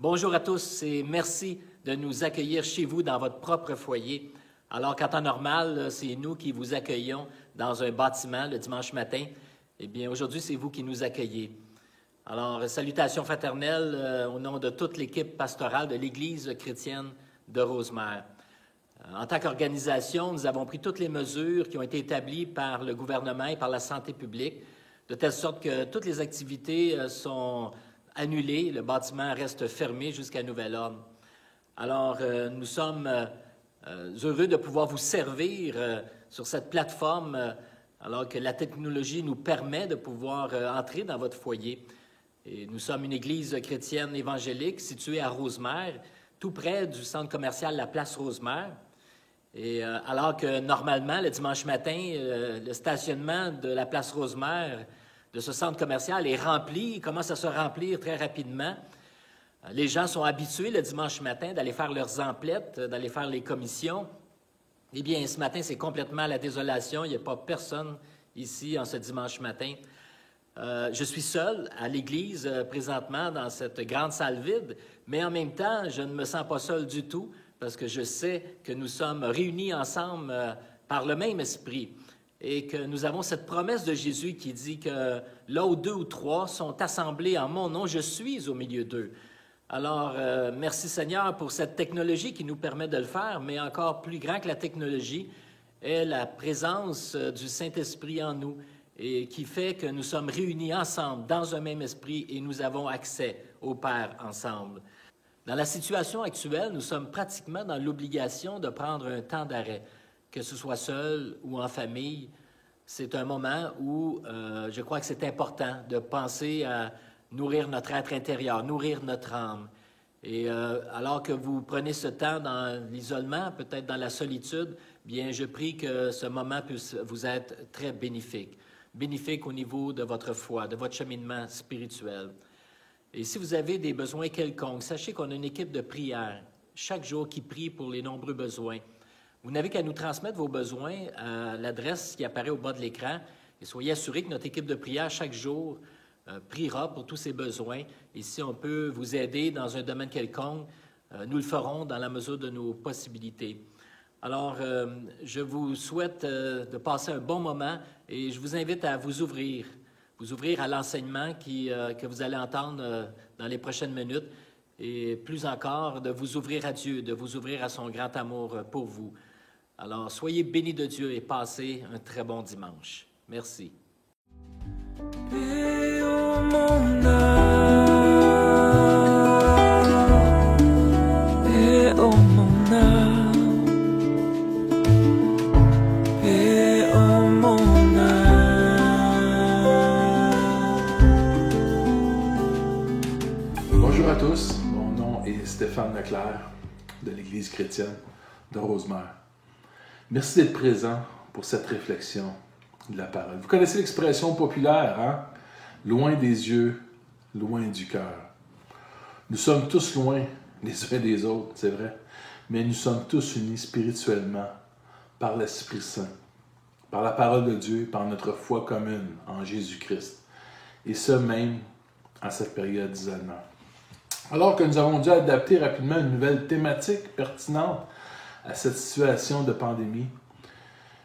Bonjour à tous et merci de nous accueillir chez vous dans votre propre foyer. Alors qu'en temps normal, c'est nous qui vous accueillons dans un bâtiment le dimanche matin. Eh bien, aujourd'hui, c'est vous qui nous accueillez. Alors, salutations fraternelles au nom de toute l'équipe pastorale de l'Église chrétienne de Rosemère. En tant qu'organisation, nous avons pris toutes les mesures qui ont été établies par le gouvernement et par la santé publique, de telle sorte que toutes les activités sont annulé, le bâtiment reste fermé jusqu'à nouvel ordre. Alors, nous sommes heureux de pouvoir vous servir sur cette plateforme, alors que la technologie nous permet de pouvoir entrer dans votre foyer. Et nous sommes une église chrétienne évangélique située à Rosemère, tout près du centre commercial La Place Rosemère. Et alors que normalement, le dimanche matin, le stationnement de la Place Rosemère de ce centre commercial est rempli, il commence à se remplir très rapidement. Les gens sont habitués le dimanche matin d'aller faire leurs emplettes, d'aller faire les commissions. Eh bien, ce matin, c'est complètement la désolation. Il n'y a pas personne ici en ce dimanche matin. Je suis seul à l'église présentement dans cette grande salle vide, mais en même temps, je ne me sens pas seul du tout parce que je sais que nous sommes réunis ensemble par le même esprit. Et que nous avons cette promesse de Jésus qui dit que là où 2 ou 3 sont assemblés en mon nom, je suis au milieu d'eux. Alors, merci Seigneur pour cette technologie qui nous permet de le faire, mais encore plus grand que la technologie est la présence du Saint-Esprit en nous et qui fait que nous sommes réunis ensemble dans un même esprit et nous avons accès au Père ensemble. Dans la situation actuelle, nous sommes pratiquement dans l'obligation de prendre un temps d'arrêt. Que ce soit seul ou en famille, c'est un moment où je crois que c'est important de penser à nourrir notre être intérieur, nourrir notre âme. Et alors que vous prenez ce temps dans l'isolement, peut-être dans la solitude, bien, je prie que ce moment puisse vous être très bénéfique. Bénéfique au niveau de votre foi, de votre cheminement spirituel. Et si vous avez des besoins quelconques, sachez qu'on a une équipe de prière chaque jour qui prie pour les nombreux besoins. Vous n'avez qu'à nous transmettre vos besoins à l'adresse qui apparaît au bas de l'écran et soyez assurés que notre équipe de prière, chaque jour, priera pour tous ces besoins. Et si on peut vous aider dans un domaine quelconque, nous le ferons dans la mesure de nos possibilités. Alors, je vous souhaite de passer un bon moment et je vous invite à vous ouvrir à l'enseignement que vous allez entendre dans les prochaines minutes et plus encore, de vous ouvrir à Dieu, de vous ouvrir à son grand amour pour vous. Alors, soyez bénis de Dieu et passez un très bon dimanche. Merci. Paix au mon âme, paix au mon âme, paix au mon âme. Bonjour à tous, mon nom est Stéphane Leclerc de l'Église chrétienne de Rosemère. Merci d'être présent pour cette réflexion de la parole. Vous connaissez l'expression populaire, hein? Loin des yeux, loin du cœur. Nous sommes tous loin les uns des autres, c'est vrai, mais nous sommes tous unis spirituellement par l'Esprit Saint, par la parole de Dieu, par notre foi commune en Jésus-Christ. Et ce même en cette période d'isolement. Alors que nous avons dû adapter rapidement une nouvelle thématique pertinente à cette situation de pandémie,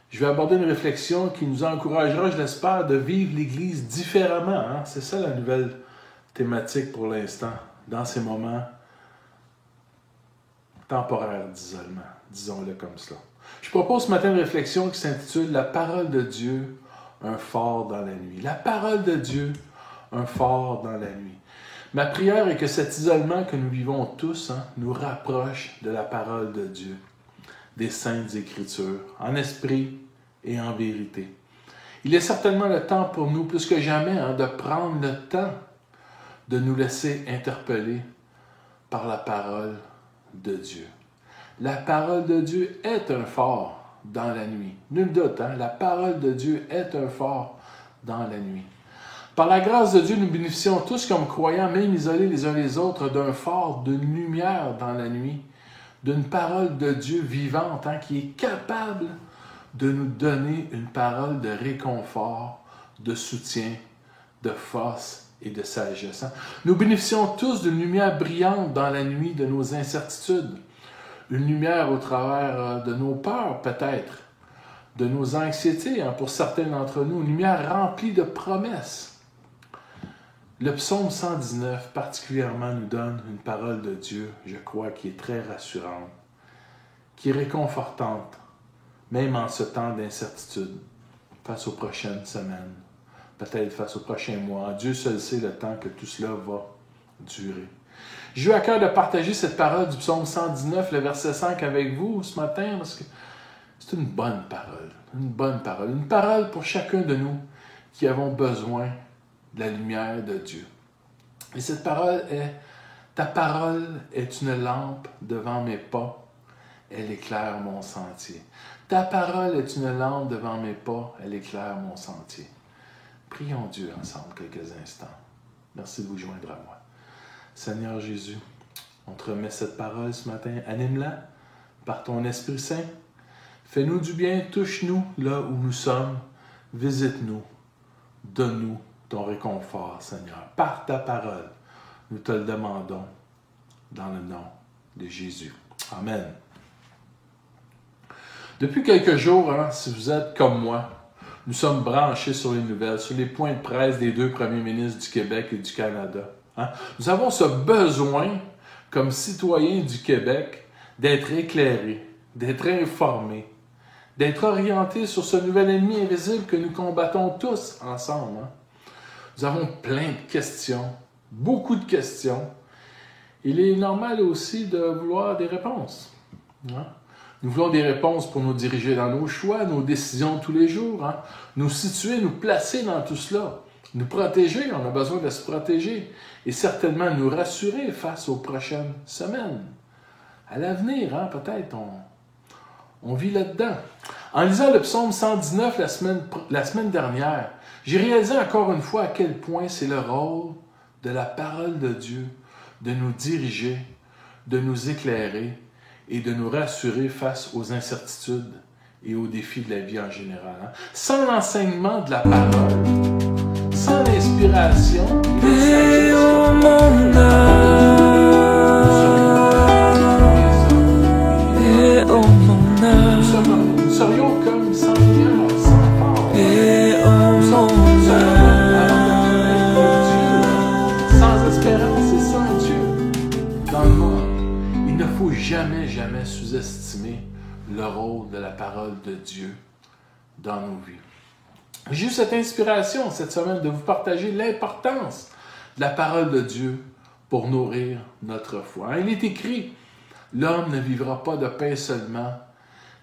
je vais aborder une réflexion qui nous encouragera, je l'espère, de vivre l'Église différemment. Hein? C'est ça la nouvelle thématique pour l'instant, dans ces moments temporaires d'isolement, disons-le comme cela. Je propose ce matin une réflexion qui s'intitule « La parole de Dieu, un phare dans la nuit ». La parole de Dieu, un phare dans la nuit. Ma prière est que cet isolement que nous vivons tous nous rapproche de la parole de Dieu, des Saintes Écritures, en esprit et en vérité. Il est certainement le temps pour nous, plus que jamais, de prendre le temps de nous laisser interpeller par la parole de Dieu. La parole de Dieu est un phare dans la nuit. Nul doute, la parole de Dieu est un phare dans la nuit. Par la grâce de Dieu, nous bénéficions tous comme croyants, même isolés les uns les autres, d'un phare, d'une lumière dans la nuit, d'une parole de Dieu vivante qui est capable de nous donner une parole de réconfort, de soutien, de force et de sagesse. Nous bénéficions tous d'une lumière brillante dans la nuit de nos incertitudes. Une lumière au travers de nos peurs, peut-être, de nos anxiétés, pour certains d'entre nous. Une lumière remplie de promesses. Le psaume 119, particulièrement, nous donne une parole de Dieu, je crois, qui est très rassurante, qui est réconfortante, même en ce temps d'incertitude, face aux prochaines semaines, peut-être face aux prochains mois. Dieu seul sait le temps que tout cela va durer. J'ai eu à cœur de partager cette parole du psaume 119, le verset 5 avec vous ce matin, parce que c'est une bonne parole, une parole pour chacun de nous qui avons besoin de la lumière de Dieu. Et cette parole est « Ta parole est une lampe devant mes pas, elle éclaire mon sentier. » Ta parole est une lampe devant mes pas, elle éclaire mon sentier. Prions Dieu ensemble quelques instants. Merci de vous joindre à moi. Seigneur Jésus, on te remet cette parole ce matin. Anime-la par ton Esprit Saint. Fais-nous du bien, touche-nous là où nous sommes. Visite-nous. Donne-nous ton réconfort, Seigneur. Par ta parole, nous te le demandons dans le nom de Jésus. Amen. Depuis quelques jours, si vous êtes comme moi, nous sommes branchés sur les nouvelles, sur les points de presse des deux premiers ministres du Québec et du Canada. Nous avons ce besoin, comme citoyens du Québec, d'être éclairés, d'être informés, d'être orientés sur ce nouvel ennemi invisible que nous combattons tous ensemble. Nous avons plein de questions, beaucoup de questions. Il est normal aussi de vouloir des réponses. Nous voulons des réponses pour nous diriger dans nos choix, nos décisions tous les jours, nous situer, nous placer dans tout cela, nous protéger, on a besoin de se protéger, et certainement nous rassurer face aux prochaines semaines. À l'avenir, peut-être, on vit là-dedans. En lisant le psaume 119 la semaine dernière, j'ai réalisé encore une fois à quel point c'est le rôle de la parole de Dieu de nous diriger, de nous éclairer et de nous rassurer face aux incertitudes et aux défis de la vie en général. Sans l'enseignement de la parole, sans l'inspiration, Paix en mon âme, paix en mon âme, nous serions comme sans lumière, sans phare. paix en mon âme, Sans espérance et sans Dieu dans le monde. Il ne faut jamais sous-estimer le rôle de la parole de Dieu dans nos vies. J'ai eu cette inspiration cette semaine de vous partager l'importance de la parole de Dieu pour nourrir notre foi. Il est écrit, « L'homme ne vivra pas de pain seulement,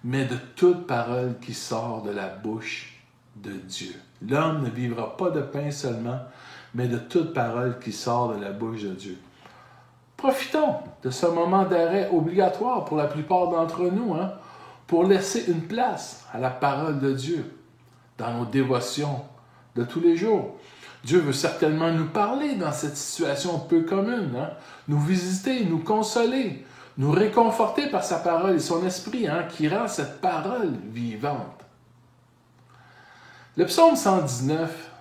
mais de toute parole qui sort de la bouche de Dieu. » L'homme ne vivra pas de pain seulement, mais de toute parole qui sort de la bouche de Dieu. Profitons de ce moment d'arrêt obligatoire pour la plupart d'entre nous, pour laisser une place à la parole de Dieu dans nos dévotions de tous les jours. Dieu veut certainement nous parler dans cette situation peu commune, nous visiter, nous consoler, nous réconforter par sa parole et son esprit qui rend cette parole vivante. Le psaume 119,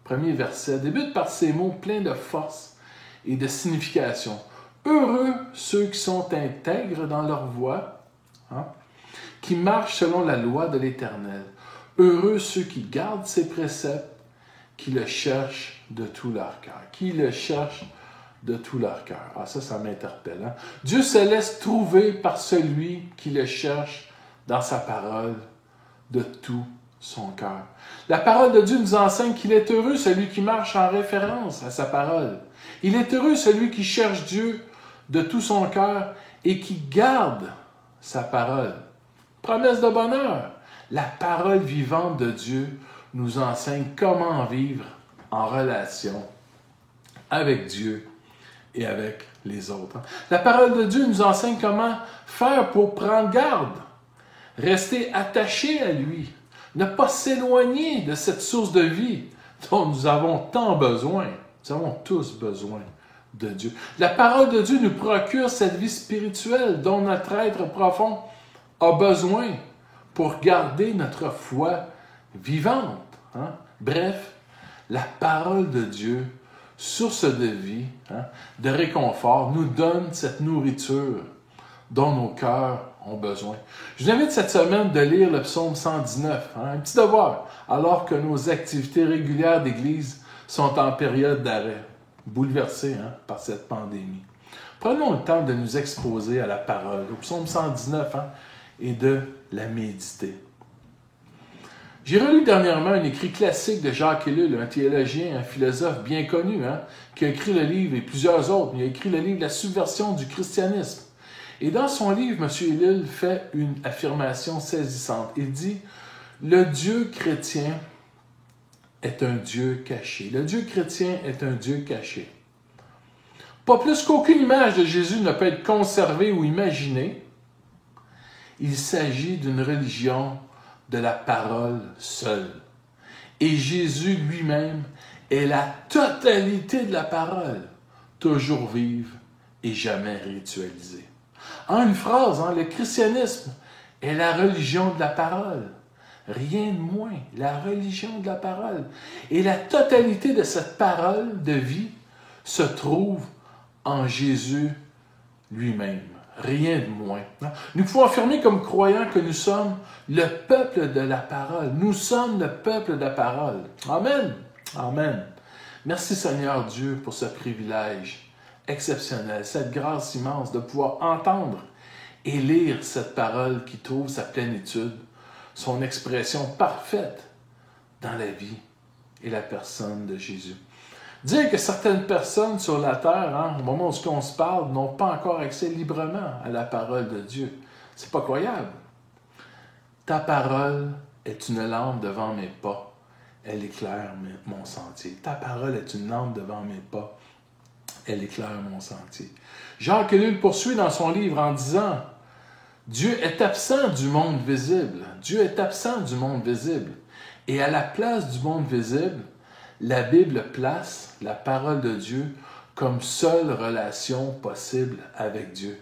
premier verset, débute par ces mots pleins de force et de signification. Heureux ceux qui sont intègres dans leur voie, qui marchent selon la loi de l'Éternel. Heureux ceux qui gardent ses préceptes, qui le cherchent de tout leur cœur. Qui le cherchent de tout leur cœur. Ça m'interpelle. Dieu se laisse trouver par celui qui le cherche dans sa parole de tout son cœur. La parole de Dieu nous enseigne qu'il est heureux celui qui marche en référence à sa parole. Il est heureux celui qui cherche Dieu de tout son cœur et qui garde sa parole. Promesse de bonheur. La parole vivante de Dieu nous enseigne comment vivre en relation avec Dieu et avec les autres. La parole de Dieu nous enseigne comment faire pour prendre garde, rester attaché à lui, ne pas s'éloigner de cette source de vie dont nous avons tant besoin. Nous avons tous besoin de Dieu. La parole de Dieu nous procure cette vie spirituelle dont notre être profond a besoin pour garder notre foi vivante. Bref, la parole de Dieu source de vie, de réconfort, nous donne cette nourriture dont nos cœurs ont besoin. Je vous invite cette semaine de lire le psaume 119, un petit devoir, alors que nos activités régulières d'Église sont en période d'arrêt, bouleversées par cette pandémie. Prenons le temps de nous exposer à la parole, au psaume 119, et de la méditer. J'ai relu dernièrement un écrit classique de Jacques Ellul, un théologien, un philosophe bien connu, qui a écrit le livre, et plusieurs autres, il a écrit le livre « La subversion du christianisme ». Et dans son livre, M. Ellul fait une affirmation saisissante. Il dit « Le Dieu chrétien est un Dieu caché. Le Dieu chrétien est un Dieu caché. Pas plus qu'aucune image de Jésus ne peut être conservée ou imaginée. Il s'agit d'une religion de la parole seule. Et Jésus lui-même est la totalité de la parole, toujours vive et jamais ritualisée. » En une phrase, le christianisme est la religion de la parole. Rien de moins, la religion de la parole. Et la totalité de cette parole de vie se trouve en Jésus lui-même. Rien de moins. Nous pouvons affirmer comme croyants que nous sommes le peuple de la parole. Nous sommes le peuple de la parole. Amen. Amen. Merci Seigneur Dieu pour ce privilège exceptionnel, cette grâce immense de pouvoir entendre et lire cette parole qui trouve sa plénitude, son expression parfaite dans la vie et la personne de Jésus. Dire que certaines personnes sur la terre, au moment où on se parle, n'ont pas encore accès librement à la parole de Dieu, c'est pas croyable. Ta parole est une lampe devant mes pas, elle éclaire mon sentier. Ta parole est une lampe devant mes pas, elle éclaire mon sentier. Jacques Ellul poursuit dans son livre en disant « Dieu est absent du monde visible. Dieu est absent du monde visible. Et à la place du monde visible, la Bible place la parole de Dieu comme seule relation possible avec Dieu. »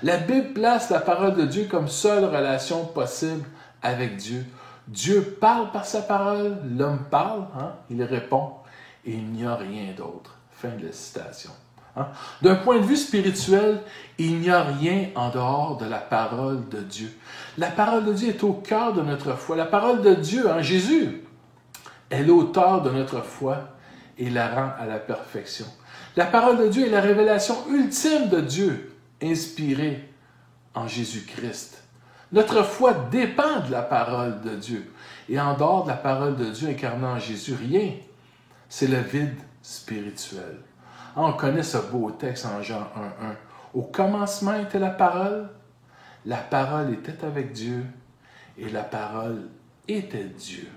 La Bible place la parole de Dieu comme seule relation possible avec Dieu. Dieu parle par sa parole, l'homme parle, il répond, et il n'y a rien d'autre. Fin de la citation. D'un point de vue spirituel, il n'y a rien en dehors de la parole de Dieu. La parole de Dieu est au cœur de notre foi. La parole de Dieu, Jésus, est l'auteur de notre foi et la rend à la perfection. La parole de Dieu est la révélation ultime de Dieu, inspirée en Jésus-Christ. Notre foi dépend de la parole de Dieu. Et en dehors de la parole de Dieu incarnée en Jésus, rien. C'est le vide spirituel. On connaît ce beau texte en Jean 1.1. Au commencement était la parole était avec Dieu, et la parole était Dieu.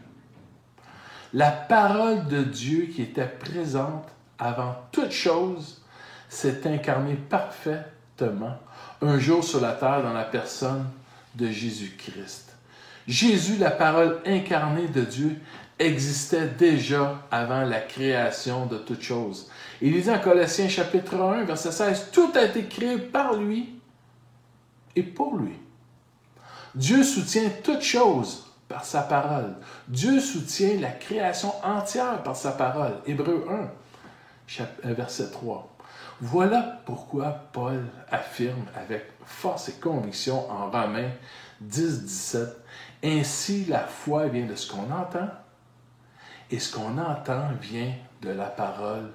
La parole de Dieu qui était présente avant toute chose s'est incarnée parfaitement un jour sur la terre dans la personne de Jésus-Christ. Jésus, la parole incarnée de Dieu, existait déjà avant la création de toutes choses. Il dit en Colossiens chapitre 1, verset 16, « Tout a été créé par lui et pour lui. » Dieu soutient toutes choses par sa parole. Dieu soutient la création entière par sa parole. Hébreux 1, verset 3. Voilà pourquoi Paul affirme avec force et conviction en Romains 10, 17, « Ainsi la foi vient de ce qu'on entend, et ce qu'on entend vient de la parole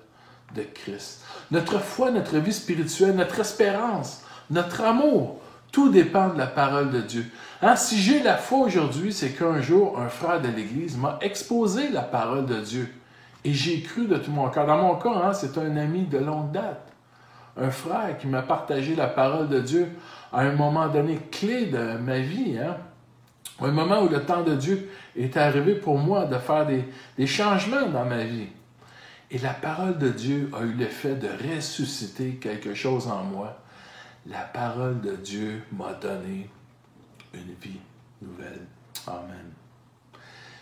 de Christ. » Notre foi, notre vie spirituelle, notre espérance, notre amour, tout dépend de la parole de Dieu. Si j'ai la foi aujourd'hui, c'est qu'un jour, un frère de l'Église m'a exposé la parole de Dieu. Et j'ai cru de tout mon cœur. Dans mon cas, c'est un ami de longue date. Un frère qui m'a partagé la parole de Dieu à un moment donné clé de ma vie. Un moment où le temps de Dieu est arrivé pour moi de faire des changements dans ma vie. Et la parole de Dieu a eu l'effet de ressusciter quelque chose en moi. La parole de Dieu m'a donné une vie nouvelle. Amen.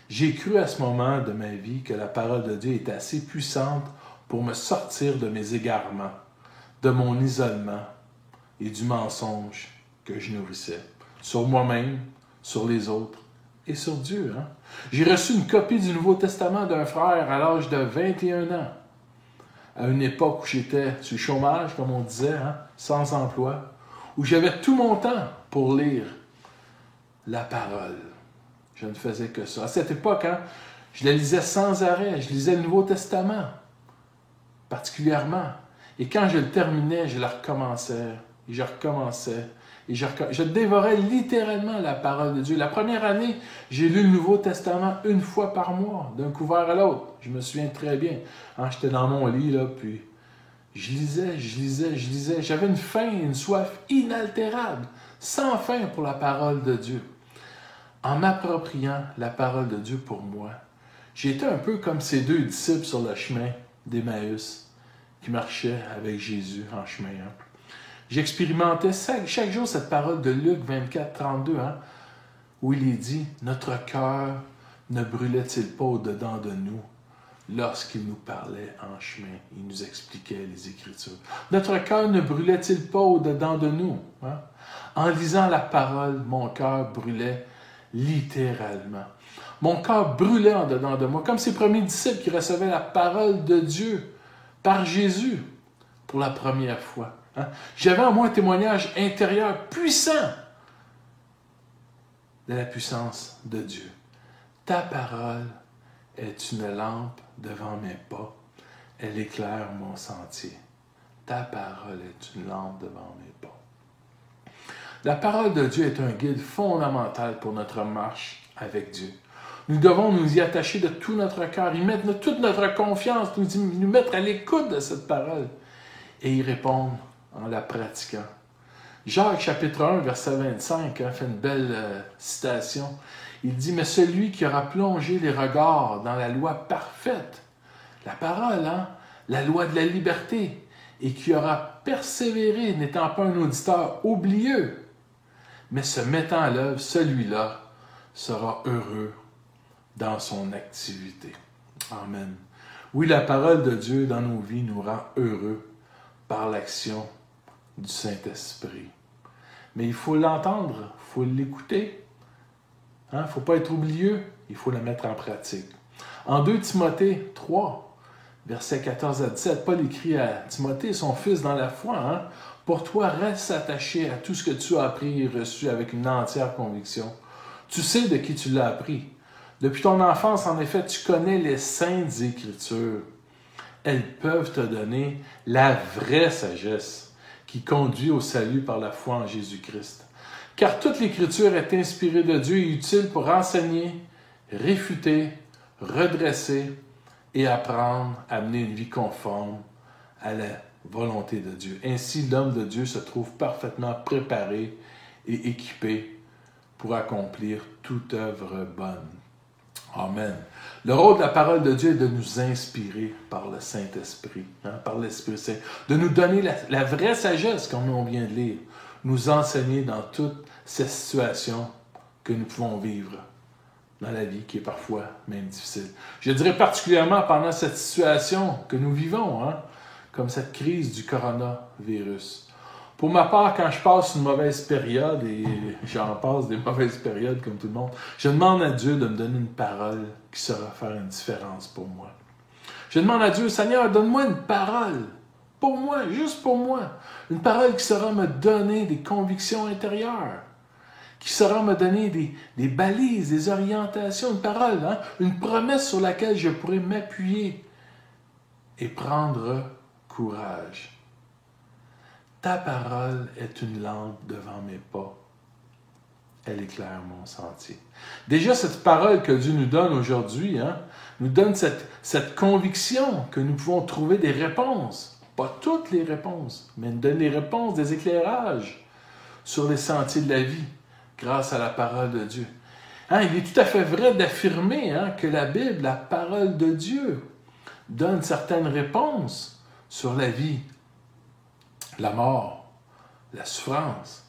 J'ai cru à ce moment de ma vie que la parole de Dieu était assez puissante pour me sortir de mes égarements, de mon isolement et du mensonge que je nourrissais sur moi-même, sur les autres et sur Dieu. J'ai reçu une copie du Nouveau Testament d'un frère à l'âge de 21 ans. à une époque où j'étais sur le chômage, comme on disait, hein, sans emploi, où j'avais tout mon temps pour lire la parole. Je ne faisais que ça. À cette époque, hein, je la lisais sans arrêt. Je lisais le Nouveau Testament, particulièrement. Et quand je le terminais, je la recommençais. Et je recommençais. Et je dévorais littéralement la parole de Dieu. La première année, j'ai lu le Nouveau Testament une fois par mois, d'un couvert à l'autre. Je me souviens très bien. Hein, j'étais dans mon lit, là, puis je lisais. J'avais une faim et une soif inaltérable, sans fin pour la parole de Dieu. En m'appropriant la parole de Dieu pour moi, j'ai été un peu comme ces deux disciples sur le chemin d'Emmaüs qui marchaient avec Jésus en chemin. Hein. J'expérimentais chaque jour cette parole de Luc 24, 32, hein, où il est dit « Notre cœur ne brûlait-il pas au-dedans de nous lorsqu'il nous parlait en chemin? » Il nous expliquait les Écritures. Notre cœur ne brûlait-il pas au-dedans de nous? Hein? En lisant la parole, mon cœur brûlait littéralement. Mon cœur brûlait en dedans de moi, comme ces premiers disciples qui recevaient la parole de Dieu par Jésus pour la première fois. Hein? J'avais en moi un témoignage intérieur puissant de la puissance de Dieu. Ta parole est une lampe devant mes pas. Elle éclaire mon sentier. Ta parole est une lampe devant mes pas. La parole de Dieu est un guide fondamental pour notre marche avec Dieu. Nous devons nous y attacher de tout notre cœur, y mettre toute notre confiance, nous mettre à l'écoute de cette parole et y répondre en la pratiquant. Jacques, chapitre 1, verset 25, fait une belle citation. Il dit « Mais celui qui aura plongé les regards dans la loi parfaite, la parole, hein, la loi de la liberté, et qui aura persévéré, n'étant pas un auditeur oublieux, mais se mettant à l'œuvre, celui-là sera heureux dans son activité. » Amen. Oui, la parole de Dieu dans nos vies nous rend heureux par l'action du Saint-Esprit. Mais il faut l'entendre, il faut l'écouter. Il ne faut pas être oublieux, il faut la mettre en pratique. En 2 Timothée 3, versets 14 à 17, Paul écrit à Timothée, son fils dans la foi, hein, « Pour toi, reste attaché à tout ce que tu as appris et reçu avec une entière conviction. Tu sais de qui tu l'as appris. Depuis ton enfance, en effet, tu connais les saintes Écritures. Elles peuvent te donner la vraie sagesse qui conduit au salut par la foi en Jésus-Christ. Car toute l'Écriture est inspirée de Dieu et utile pour enseigner, réfuter, redresser et apprendre à mener une vie conforme à la volonté de Dieu. Ainsi, l'homme de Dieu se trouve parfaitement préparé et équipé pour accomplir toute œuvre bonne. Amen. Le rôle de la parole de Dieu est de nous inspirer par le Saint-Esprit, hein, par l'Esprit Saint, de nous donner la vraie sagesse, comme on vient de lire, nous enseigner dans toutes ces situations que nous pouvons vivre dans la vie, qui est parfois même difficile. Je dirais particulièrement pendant cette situation que nous vivons, hein, comme cette crise du coronavirus. Pour ma part, quand je passe une mauvaise période, et j'en passe des mauvaises périodes comme tout le monde, je demande à Dieu de me donner une parole qui saura faire une différence pour moi. Je demande à Dieu, Seigneur, donne-moi une parole, pour moi, juste pour moi. Une parole qui saura me donner des convictions intérieures, qui saura me donner des balises, des orientations, une parole, hein, une promesse sur laquelle je pourrais m'appuyer et prendre courage. Ta parole est une lampe devant mes pas. Elle éclaire mon sentier. Déjà, cette parole que Dieu nous donne aujourd'hui, hein, nous donne cette conviction que nous pouvons trouver des réponses. Pas toutes les réponses, mais nous donne les réponses, des éclairages sur les sentiers de la vie grâce à la parole de Dieu. Hein, il est tout à fait vrai d'affirmer, hein, que la Bible, la parole de Dieu, donne certaines réponses sur la vie, la mort, la souffrance.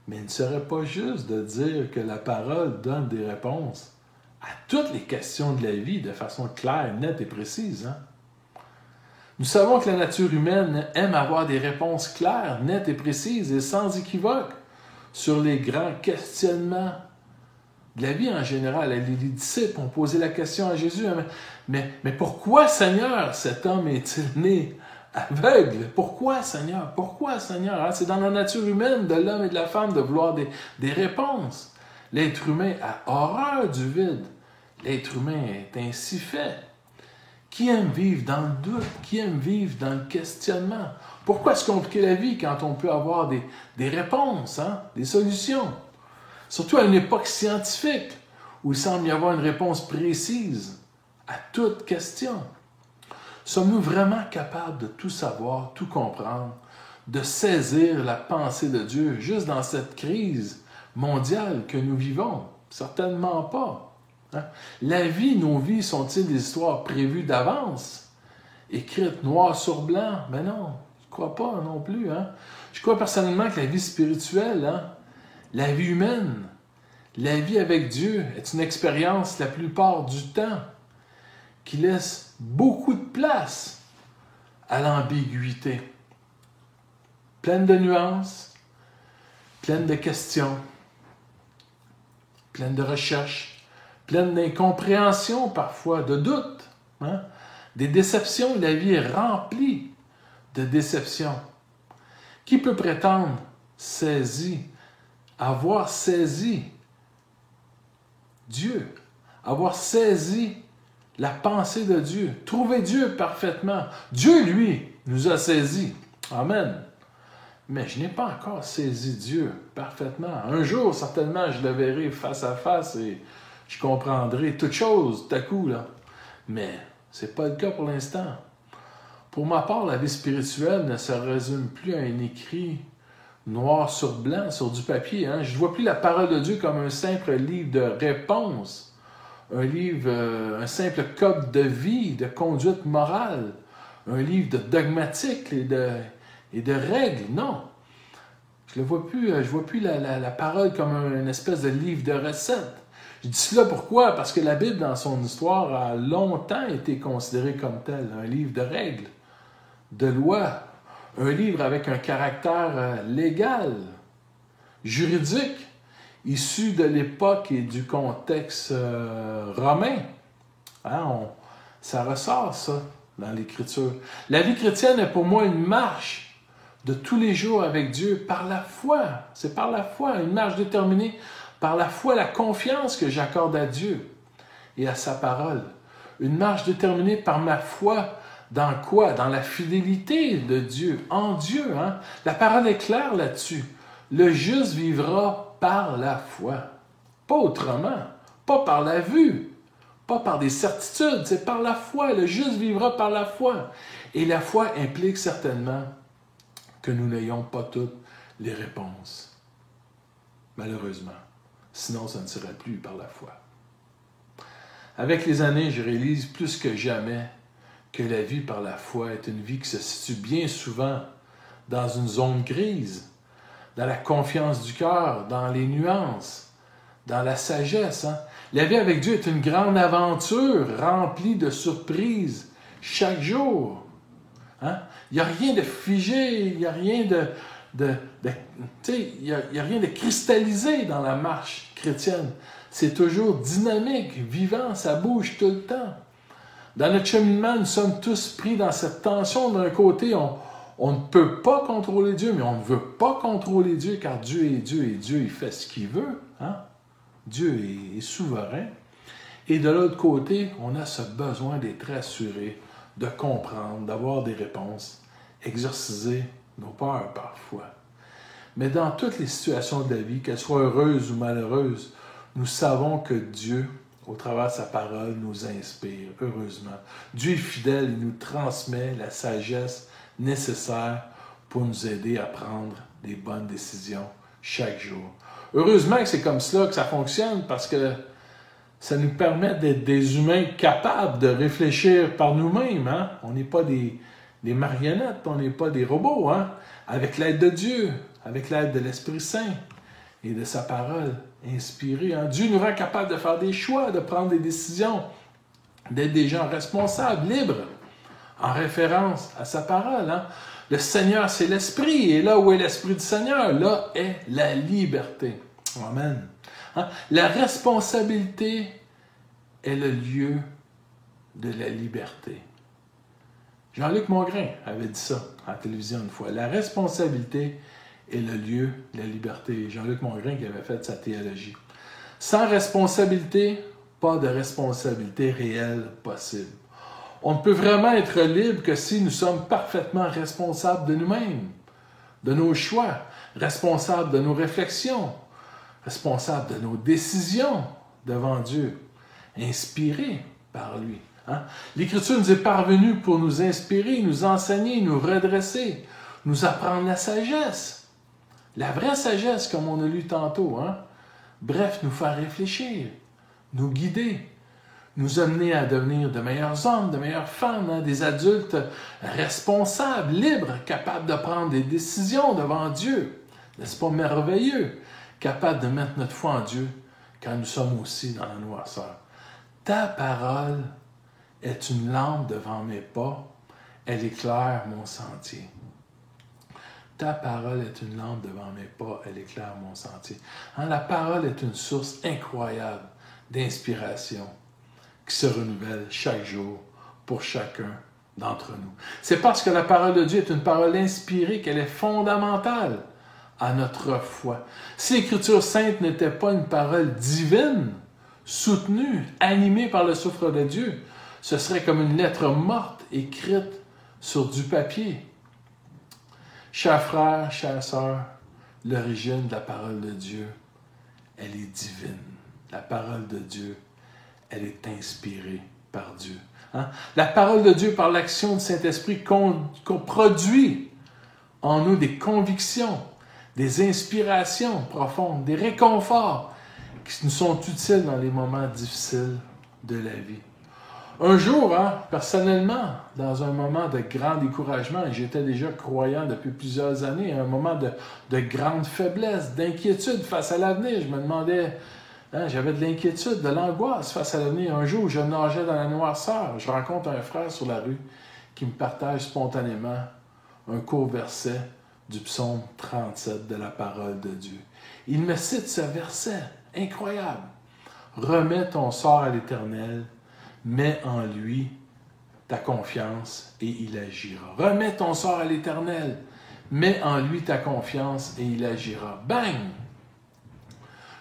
Mais il ne serait pas juste de dire que la parole donne des réponses à toutes les questions de la vie de façon claire, nette et précise. Hein? Nous savons que la nature humaine aime avoir des réponses claires, nettes et précises et sans équivoque sur les grands questionnements de la vie en général. Les disciples ont posé la question à Jésus, mais pourquoi, Seigneur, cet homme est-il né aveugle. Pourquoi, Seigneur? Pourquoi, Seigneur? Hein? C'est dans la nature humaine de l'homme et de la femme de vouloir des réponses. L'être humain a horreur du vide. L'être humain est ainsi fait. Qui aime vivre dans le doute? Qui aime vivre dans le questionnement? Pourquoi se compliquer la vie quand on peut avoir des réponses, hein? Des solutions? Surtout à une époque scientifique où il semble y avoir une réponse précise à toute question. Sommes-nous vraiment capables de tout savoir, tout comprendre, de saisir la pensée de Dieu juste dans cette crise mondiale que nous vivons? Certainement pas. Hein? La vie, nos vies, sont-ils des histoires prévues d'avance, écrites noir sur blanc? Mais non, je ne crois pas non plus. Hein? Je crois personnellement que la vie spirituelle, hein, la vie humaine, la vie avec Dieu est une expérience la plupart du temps qui laisse beaucoup de place à l'ambiguïté. Pleine de nuances, pleine de questions, pleine de recherches, pleine d'incompréhension parfois, de doutes, hein? Des déceptions. La vie est remplie de déceptions. Qui peut prétendre avoir saisi Dieu, avoir saisi la pensée de Dieu, trouver Dieu parfaitement? Dieu, lui, nous a saisis. Amen. Mais je n'ai pas encore saisi Dieu parfaitement. Un jour, certainement, je le verrai face à face et je comprendrai toutes choses tout à coup, là. Mais ce n'est pas le cas pour l'instant. Pour ma part, la vie spirituelle ne se résume plus à un écrit noir sur blanc, sur du papier. Hein? Je ne vois plus la parole de Dieu comme un simple livre de réponses, un simple code de vie, de conduite morale, un livre de dogmatique et de règles. Non. Je ne vois plus la parole comme une espèce de livre de recettes. Je dis cela pourquoi? Parce que la Bible, dans son histoire, a longtemps été considérée comme telle, un livre de règles, de lois, un livre avec un caractère légal, juridique, issu de l'époque et du contexte romain. Hein, ça ressort, ça, dans l'Écriture. La vie chrétienne est pour moi une marche de tous les jours avec Dieu par la foi. C'est par la foi, une marche déterminée par la foi, la confiance que j'accorde à Dieu et à sa parole. Une marche déterminée par ma foi. Dans quoi? Dans la fidélité de Dieu, en Dieu. Hein? La parole est claire là-dessus. Le juste vivra par la foi. Pas autrement. Pas par la vue. Pas par des certitudes. C'est par la foi. Le juste vivra par la foi. Et la foi implique certainement que nous n'ayons pas toutes les réponses. Malheureusement. Sinon, ça ne serait plus par la foi. Avec les années, je réalise plus que jamais que la vie par la foi est une vie qui se situe bien souvent dans une zone grise, dans la confiance du cœur, dans les nuances, dans la sagesse. Hein? La vie avec Dieu est une grande aventure remplie de surprises chaque jour. Hein? Il n'y a rien de figé, il n'y a rien il y a rien de cristallisé dans la marche chrétienne. C'est toujours dynamique, vivant, ça bouge tout le temps. Dans notre cheminement, nous sommes tous pris dans cette tension. D'un côté, on ne peut pas contrôler Dieu, mais on ne veut pas contrôler Dieu, car Dieu est Dieu, et Dieu, il fait ce qu'il veut. Hein? Dieu est souverain. Et de l'autre côté, on a ce besoin d'être assuré, de comprendre, d'avoir des réponses, exorciser nos peurs parfois. Mais dans toutes les situations de la vie, qu'elles soient heureuses ou malheureuses, nous savons que Dieu, au travers de sa parole, nous inspire, heureusement. Dieu est fidèle, il nous transmet la sagesse nécessaire pour nous aider à prendre des bonnes décisions chaque jour. Heureusement que c'est comme cela que ça fonctionne, parce que ça nous permet d'être des humains capables de réfléchir par nous-mêmes. Hein? On n'est pas des marionnettes, on n'est pas des robots. Hein? Avec l'aide de Dieu, avec l'aide de l'Esprit Saint et de sa parole inspirée. Hein? Dieu nous rend capables de faire des choix, de prendre des décisions, d'être des gens responsables, libres, en référence à sa parole. Hein? Le Seigneur, c'est l'Esprit, et là où est l'Esprit du Seigneur, là est la liberté. Amen. Hein? La responsabilité est le lieu de la liberté. Jean-Luc Mongrain avait dit ça à la télévision une fois. La responsabilité est le lieu de la liberté. Jean-Luc Mongrain qui avait fait sa théologie. Sans responsabilité, pas de responsabilité réelle possible. On ne peut vraiment être libre que si nous sommes parfaitement responsables de nous-mêmes, de nos choix, responsables de nos réflexions, responsables de nos décisions devant Dieu, inspirés par lui. Hein? L'Écriture nous est parvenue pour nous inspirer, nous enseigner, nous redresser, nous apprendre la sagesse. La vraie sagesse, comme on a lu tantôt. Hein? Bref, nous faire réfléchir, nous guider, nous amener à devenir de meilleurs hommes, de meilleures femmes, hein? Des adultes responsables, libres, capables de prendre des décisions devant Dieu. N'est-ce pas merveilleux? Capables de mettre notre foi en Dieu quand nous sommes aussi dans la noirceur. Ta parole est une lampe devant mes pas, elle éclaire mon sentier. Ta parole est une lampe devant mes pas, elle éclaire mon sentier. Hein, la parole est une source incroyable d'inspiration qui se renouvelle chaque jour pour chacun d'entre nous. C'est parce que la parole de Dieu est une parole inspirée qu'elle est fondamentale à notre foi. Si l'Écriture sainte n'était pas une parole divine, soutenue, animée par le souffle de Dieu, ce serait comme une lettre morte écrite sur du papier. Chers frères, chères sœurs, l'origine de la parole de Dieu, elle est divine. La parole de Dieu, elle est inspirée par Dieu. Hein? La parole de Dieu, par l'action du Saint-Esprit, qu'on produit en nous des convictions, des inspirations profondes, des réconforts qui nous sont utiles dans les moments difficiles de la vie. Un jour, hein, personnellement, dans un moment de grand découragement, et j'étais déjà croyant depuis plusieurs années, un moment de grande faiblesse, d'inquiétude face à l'avenir, je me demandais, hein, j'avais de l'inquiétude, de l'angoisse face à l'avenir. Un jour, je nageais dans la noirceur, je rencontre un frère sur la rue qui me partage spontanément un court verset du psaume 37 de la parole de Dieu. Il me cite ce verset incroyable. « Remets ton sort à l'Éternel, mets en lui ta confiance et il agira. » Remets ton sort à l'Éternel, mets en lui ta confiance et il agira. Bang!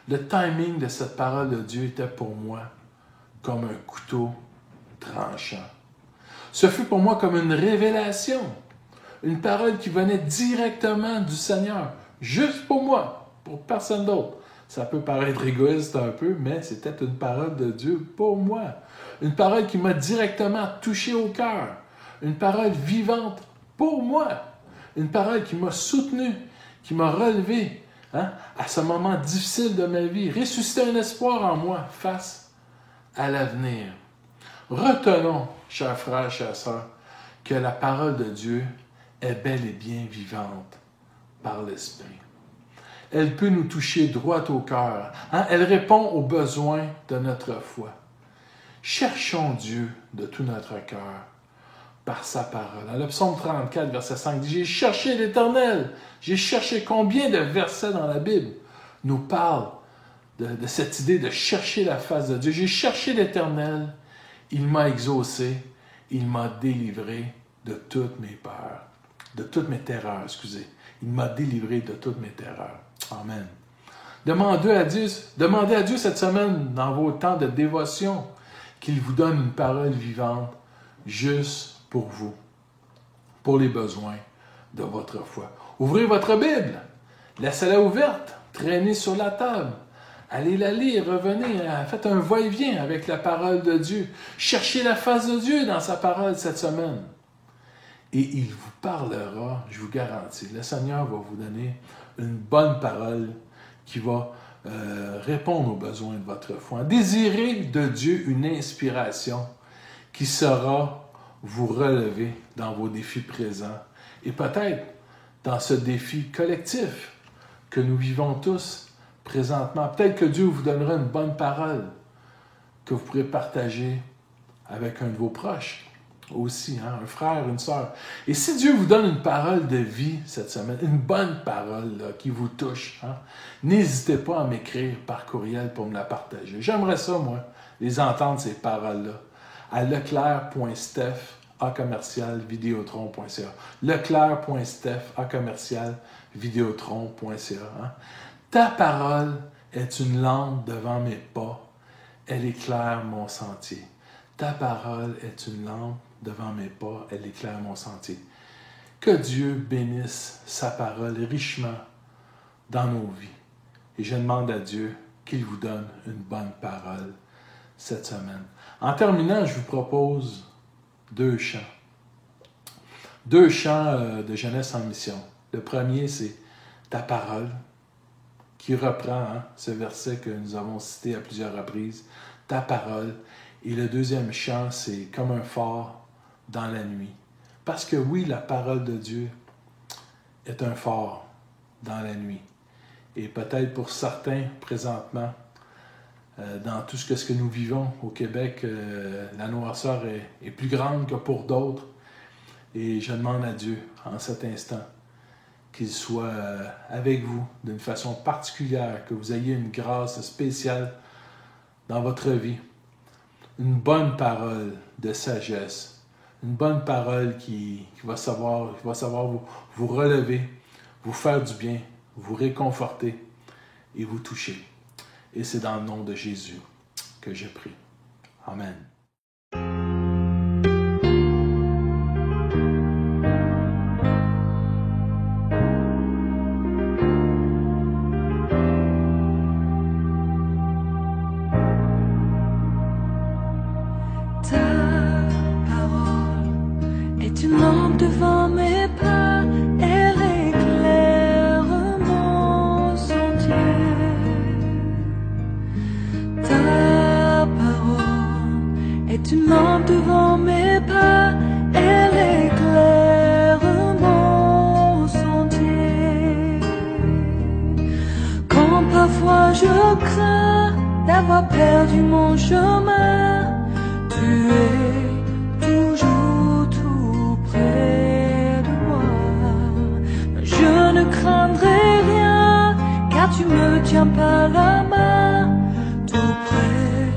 Le timing de cette parole de Dieu était pour moi comme un couteau tranchant. Ce fut pour moi comme une révélation, une parole qui venait directement du Seigneur, juste pour moi, pour personne d'autre. Ça peut paraître égoïste un peu, mais c'était une parole de Dieu pour moi. Une parole qui m'a directement touché au cœur. Une parole vivante pour moi. Une parole qui m'a soutenu, qui m'a relevé hein, à ce moment difficile de ma vie. Ressusciter un espoir en moi face à l'avenir. Retenons, chers frères, chères sœurs, que la parole de Dieu est bel et bien vivante par l'Esprit. Elle peut nous toucher droit au cœur. Hein? Elle répond aux besoins de notre foi. Cherchons Dieu de tout notre cœur par sa parole. Le psaume 34, verset 5 dit « J'ai cherché l'Éternel. » J'ai cherché combien de versets dans la Bible nous parlent de cette idée de chercher la face de Dieu. J'ai cherché l'Éternel. Il m'a exaucé. Il m'a délivré de toutes mes peurs. De toutes mes terreurs, excusez. Il m'a délivré de toutes mes terreurs. Amen. Demandez à Dieu cette semaine, dans vos temps de dévotion, qu'il vous donne une parole vivante juste pour vous, pour les besoins de votre foi. Ouvrez votre Bible, laissez-la ouverte, traînez sur la table, allez la lire, revenez, faites un va-et-vient avec la parole de Dieu. Cherchez la face de Dieu dans sa parole cette semaine. Et il vous parlera, je vous garantis, le Seigneur va vous donner une bonne parole qui va répondre aux besoins de votre foi. Désirez de Dieu une inspiration qui saura vous relever dans vos défis présents et peut-être dans ce défi collectif que nous vivons tous présentement. Peut-être que Dieu vous donnera une bonne parole que vous pourrez partager avec un de vos proches. Aussi, hein, un frère, une sœur. Et si Dieu vous donne une parole de vie cette semaine, une bonne parole là, qui vous touche, hein, n'hésitez pas à m'écrire par courriel pour me la partager. J'aimerais ça, moi, les entendre, ces paroles-là, à leclerc.steph @videotron.ca. Leclerc.steph @videotron.ca. Hein? Ta parole est une lampe devant mes pas, elle éclaire mon sentier. Ta parole est une lampe devant mes pas, elle éclaire mon sentier. Que Dieu bénisse sa parole richement dans nos vies. Et je demande à Dieu qu'il vous donne une bonne parole cette semaine. En terminant, je vous propose 2 chants. 2 chants de jeunesse en mission. Le premier, c'est Ta parole, qui reprend ce verset que nous avons cité à plusieurs reprises. Ta parole. Et le deuxième chant, c'est Comme un phare dans la nuit. Parce que oui, la parole de Dieu est un phare dans la nuit. Et peut-être pour certains, présentement, dans tout ce que nous vivons au Québec, la noirceur est plus grande que pour d'autres. Et je demande à Dieu, en cet instant, qu'il soit avec vous d'une façon particulière, que vous ayez une grâce spéciale dans votre vie. Une bonne parole de sagesse, une bonne parole qui va savoir vous relever, vous faire du bien, vous réconforter et vous toucher. Et c'est dans le nom de Jésus que je prie. Amen. Devant mes pas, elle éclaire mon sentier. Ta parole est une lampe devant mes pas, elle éclaire mon sentier. Quand parfois je crains d'avoir perdu mon chemin, tu es toujours tout près de moi. Je ne craindrai rien, car tu me tiens par la main, tout près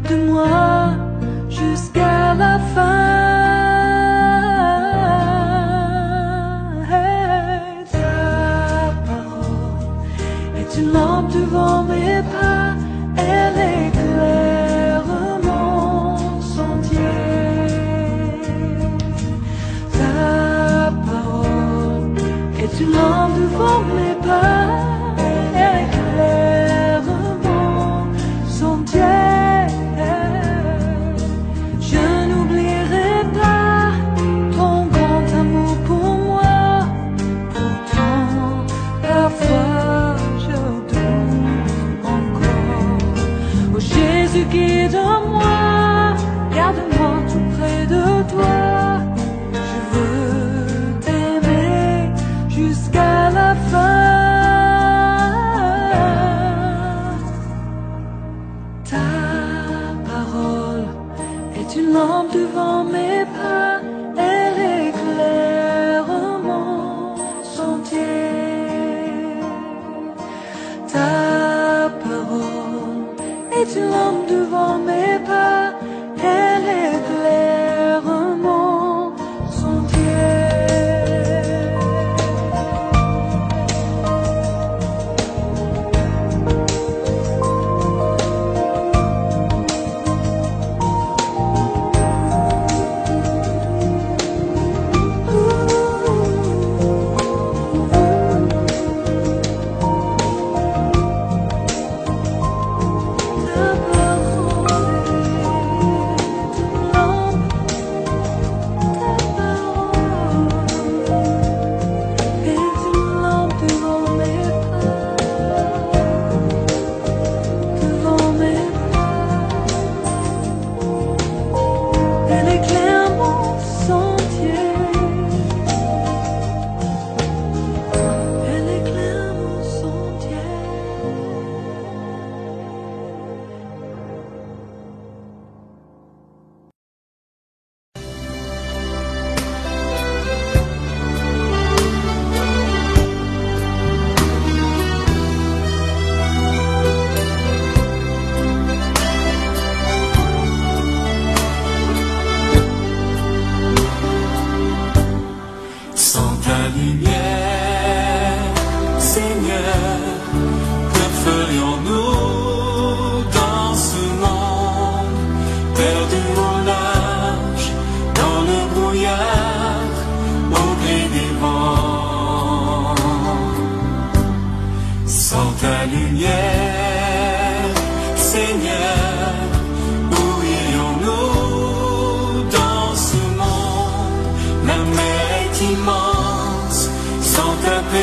de moi jusqu'à la fin. Ta parole est une lampe devant mes pas, elle éclaire mon sentier. Ta parole est une lampe devant mes pas, elle éclaire mon sentier. Je n'oublierai pas ton grand amour pour moi, pourtant parfois je doute encore. Oh Jésus, guide-moi, garde-moi tout près de toi. Je veux t'aimer jusqu'à la fin.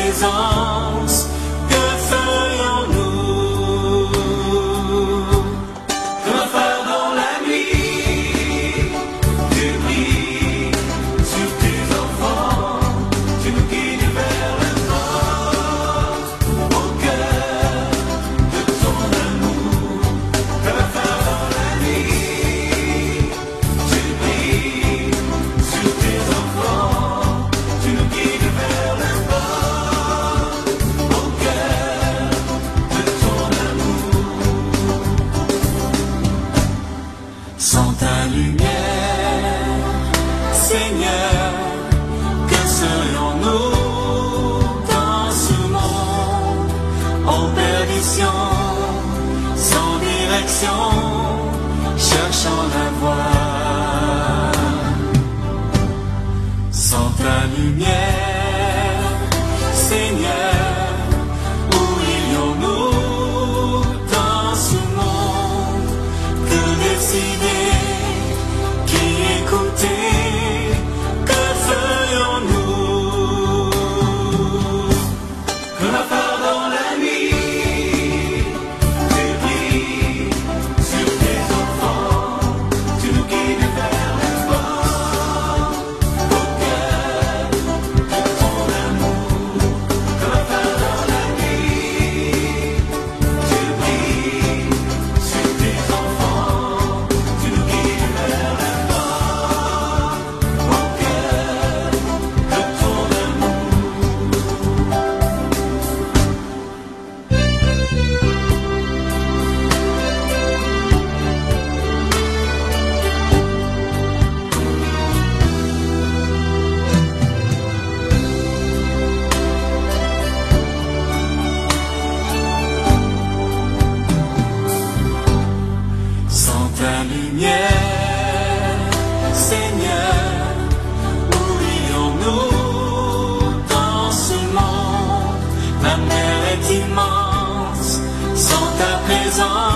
présence, que ferions-nous? Comme un phare dans la nuit, tu brilles sur tes enfants, tu nous guides vers le nord, au cœur de ton amour. Comme un phare dans la nuit, tu brilles sur tes enfants, tu nous guides vers le nord, au cœur de ton amour. Sans ta lumière, Seigneur, que serions-nous dans ce monde en perdition, sans direction, cherchant la voie? Sans ta lumière, Seigneur, où irions-nous dans ce monde? Que décider, qui écouter, que ferions-nous? Comme un phare dans la nuit, tu brilles sur tes enfants, tu nous guides vers le bord, au cœur de ton amour. Comme un phare dans la nuit, tu brilles sur tes enfants, tu nous guides vers le bord, au cœur de ton amour. Sans ta lumière, Seigneur, où irions-nous dans ce monde? La mer est immense, sans ta présence.